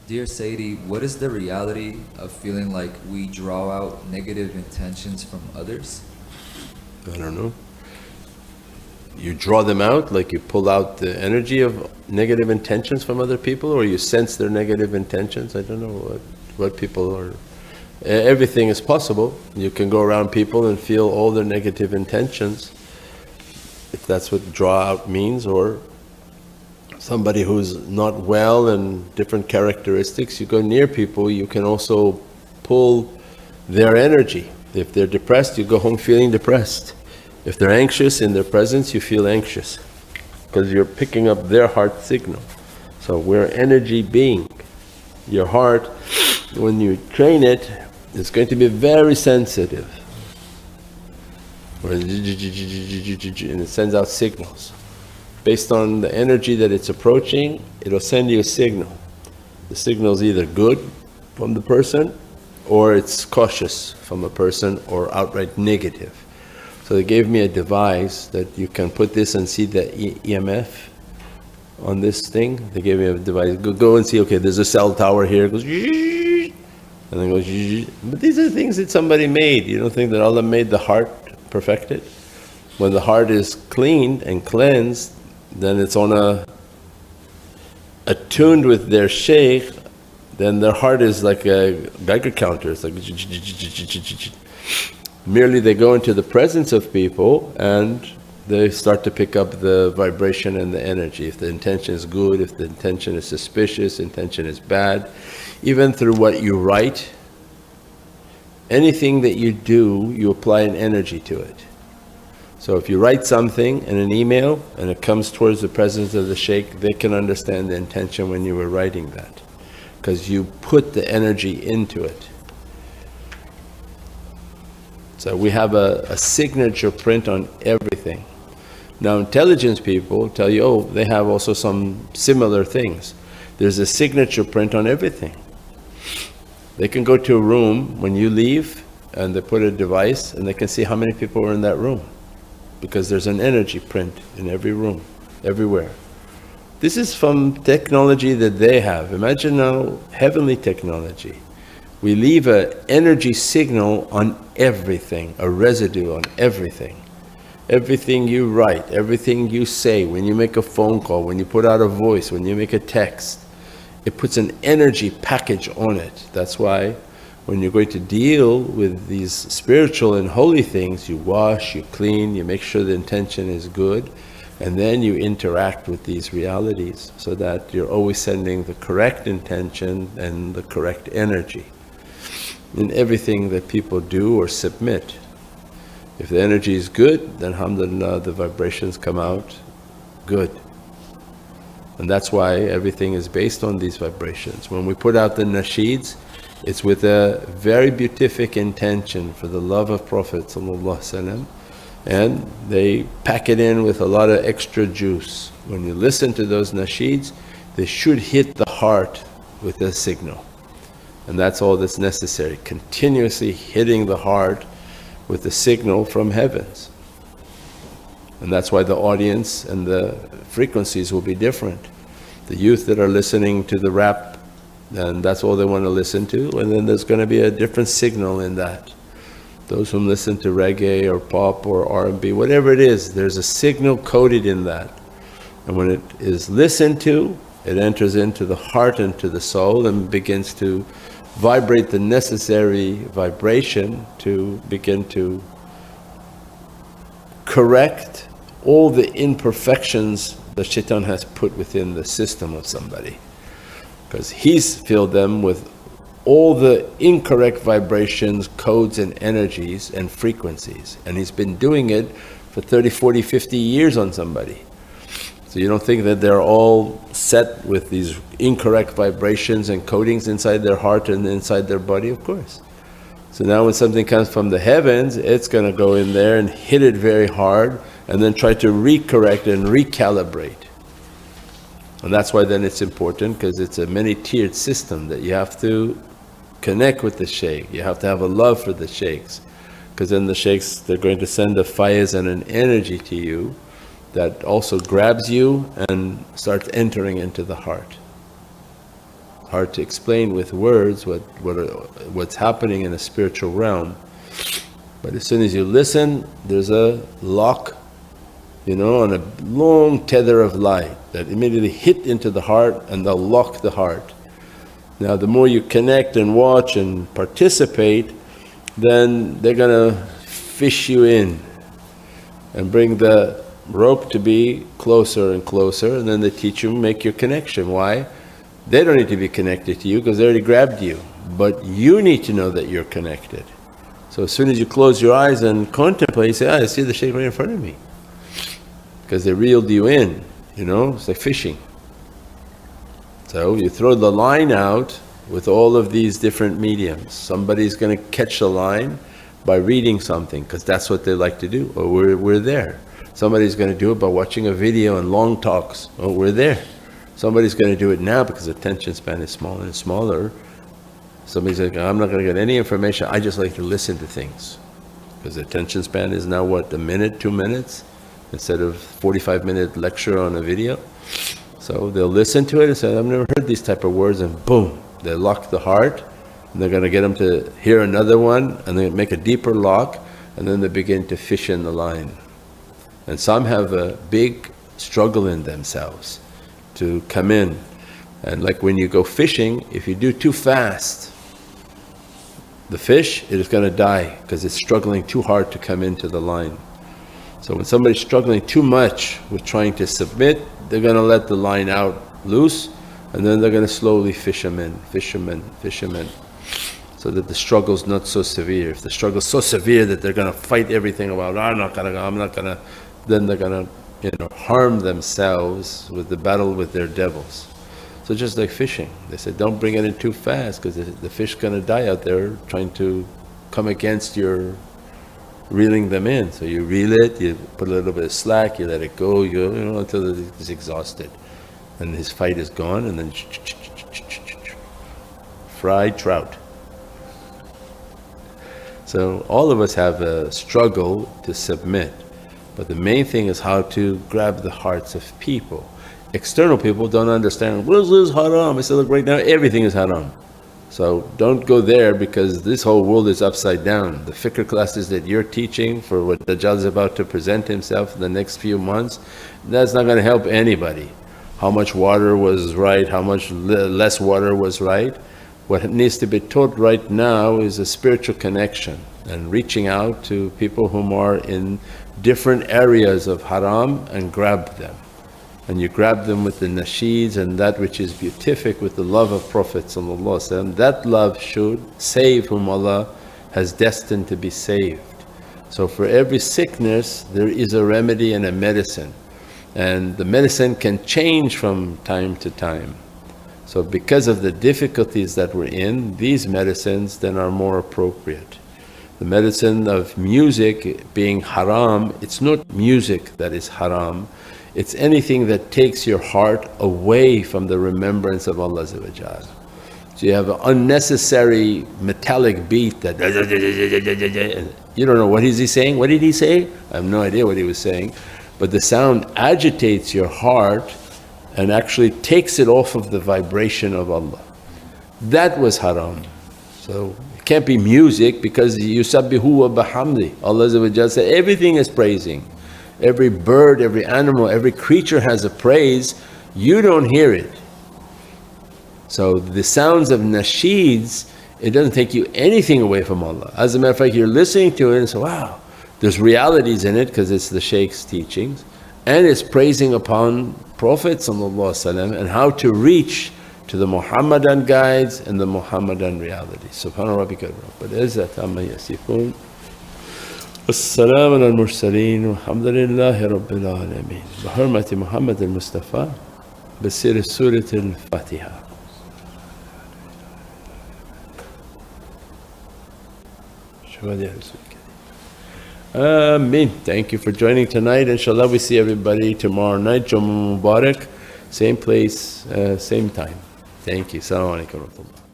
Dear Sayyidi, what is the reality of feeling like we draw out negative intentions from others? I don't know. You draw them out, like you pull out the energy of negative intentions from other people, or you sense their negative intentions. I don't know what people are. Everything is possible. You can go around people and feel all their negative intentions, if that's what draw out means, or somebody who's not well and different characteristics. You go near people, you can also pull their energy. If they're depressed, you go home feeling depressed. If they're anxious, in their presence you feel anxious, because you're picking up their heart signal. So we're an energy being. Your heart, when you train it, it's going to be very sensitive. And it sends out signals. Based on the energy that it's approaching, it'll send you a signal. The signal is either good from the person, or it's cautious from a person, or outright negative. So they gave me a device that you can put this and see the EMF on this thing. They gave me a device, go and see, okay, there's a cell tower here, it goes and then goes. But these are things that somebody made. You don't think that Allah made the heart perfected? When the heart is cleaned and cleansed, then it's attuned with their shaykh, then their heart is like a Geiger counter. It's like merely they go into the presence of people and they start to pick up the vibration and the energy. If the intention is good, if the intention is suspicious, intention is bad. Even through what you write, anything that you do, you apply an energy to it. So if you write something in an email and it comes towards the presence of the shaykh, they can understand the intention when you were writing that, because you put the energy into it. So we have a signature print on everything. Now intelligence people tell you, oh, they have also some similar things. There's a signature print on everything. They can go to a room when you leave and they put a device and they can see how many people were in that room, because there's an energy print in every room, everywhere. This is from technology that they have. Imagine now heavenly technology. We leave an energy signal on everything, a residue on everything. Everything you write, everything you say, when you make a phone call, when you put out a voice, when you make a text, it puts an energy package on it. That's why when you're going to deal with these spiritual and holy things, you wash, you clean, you make sure the intention is good, and then you interact with these realities so that you're always sending the correct intention and the correct energy in everything that people do or submit. If the energy is good, then alhamdulillah the vibrations come out good. And that's why everything is based on these vibrations. When we put out the nasheeds, it's with a very beatific intention for the love of Prophet ﷺ, and they pack it in with a lot of extra juice. When you listen to those nasheeds, they should hit the heart with a signal. And that's all that's necessary, continuously hitting the heart with the signal from heavens. And that's why the audience and the frequencies will be different. The youth that are listening to the rap, and that's all they want to listen to, and then there's going to be a different signal in that. Those who listen to reggae or pop or R&B, whatever it is, there's a signal coded in that. And when it is listened to, it enters into the heart and to the soul and begins to vibrate the necessary vibration to begin to correct all the imperfections that shaitan has put within the system of somebody. Because he's filled them with all the incorrect vibrations, codes and energies and frequencies. And he's been doing it for 30, 40, 50 years on somebody. So you don't think that they're all set with these incorrect vibrations and codings inside their heart and inside their body? Of course. So now when something comes from the heavens, it's going to go in there and hit it very hard and then try to recorrect and recalibrate. And that's why then it's important, because it's a many-tiered system that you have to connect with the shaykh. You have to have a love for the shaykhs, because then the shaykhs, they're going to send a faiz and an energy to you that also grabs you and starts entering into the heart. hard to explain with words what's happening in a spiritual realm. But as soon as you listen, there's a lock, on a long tether of light that immediately hit into the heart and they'll lock the heart. Now the more you connect and watch and participate, then they're going to fish you in and bring the rope to be closer and closer, and then they teach you, make your connection. Why? They don't need to be connected to you because they already grabbed you, but you need to know that you're connected. So as soon as you close your eyes and contemplate, you say, I see the shaykh right in front of me. Because they reeled you in, it's like fishing. So you throw the line out with all of these different mediums. Somebody's going to catch the line by reading something because that's what they like to do. Oh, we're there. Somebody's going to do it by watching a video and long talks. Oh, we're there. Somebody's going to do it now because the attention span is smaller and smaller. Somebody's like, I'm not going to get any information, I just like to listen to things. Because the attention span is now what, a minute, 2 minutes? Instead of 45-minute lecture on a video. So they'll listen to it and say, I've never heard these type of words, and boom, they lock the heart, and they're going to get them to hear another one, and they make a deeper lock, and then they begin to fish in the line. And some have a big struggle in themselves to come in. And like when you go fishing, if you do too fast, the fish, it is going to die because it's struggling too hard to come into the line. So when somebody's struggling too much with trying to submit, they're going to let the line out loose, and then they're going to slowly fish them in, so that the struggle's not so severe. If the struggle's so severe that they're going to fight everything about, I'm not going to, then they're going to harm themselves with the battle with their devils. So just like fishing, they said don't bring it in too fast because the fish's going to die out there trying to come against your reeling them in. So you reel it, you put a little bit of slack, you let it go, until it's exhausted, and his fight is gone, and then fried trout. So all of us have a struggle to submit, but the main thing is how to grab the hearts of people. External people don't understand, what is this haram? I said, look, right now everything is haram. So don't go there because this whole world is upside down. The fikr classes that you're teaching for what Dajjal is about to present himself in the next few months, that's not going to help anybody. How much water was right, how much less water was right. What needs to be taught right now is a spiritual connection and reaching out to people whom are in different areas of haram and grab them. And you grab them with the nasheeds and that which is beatific with the love of Prophet ﷺ. That love should save whom Allah has destined to be saved. So for every sickness there is a remedy and a medicine, and the medicine can change from time to time. So because of the difficulties that we're in, these medicines then are more appropriate. The medicine of music being haram, it's not music that is haram, it's anything that takes your heart away from the remembrance of Allah. So you have an unnecessary metallic beat that you don't know what is he saying, what did he say? I have no idea what he was saying, but the sound agitates your heart and actually takes it off of the vibration of Allah. That was haram. So it can't be music because yusabbihu wa bihamdi. Allah said everything is praising. Every bird, every animal, every creature has a praise, you don't hear it. So the sounds of nasheeds, it doesn't take you anything away from Allah. As a matter of fact, you're listening to it and say, wow, there's realities in it because it's the Shaykh's teachings, and it's praising upon Prophet ﷺ and how to reach to the Muhammadan guides and the Muhammadan realities. Subhana rabbika rabbil izzati amma yasifun. والسلام على المرسلين والحمد لله رب العالمين بحرمة محمد المصطفى بسر سورة الفاتحة. Ameen. Thank you for joining tonight. Inshallah we see everybody tomorrow night. Jummah Mubarak, same place, same time. Thank you. Assalamu alaikum wa rahmatullah.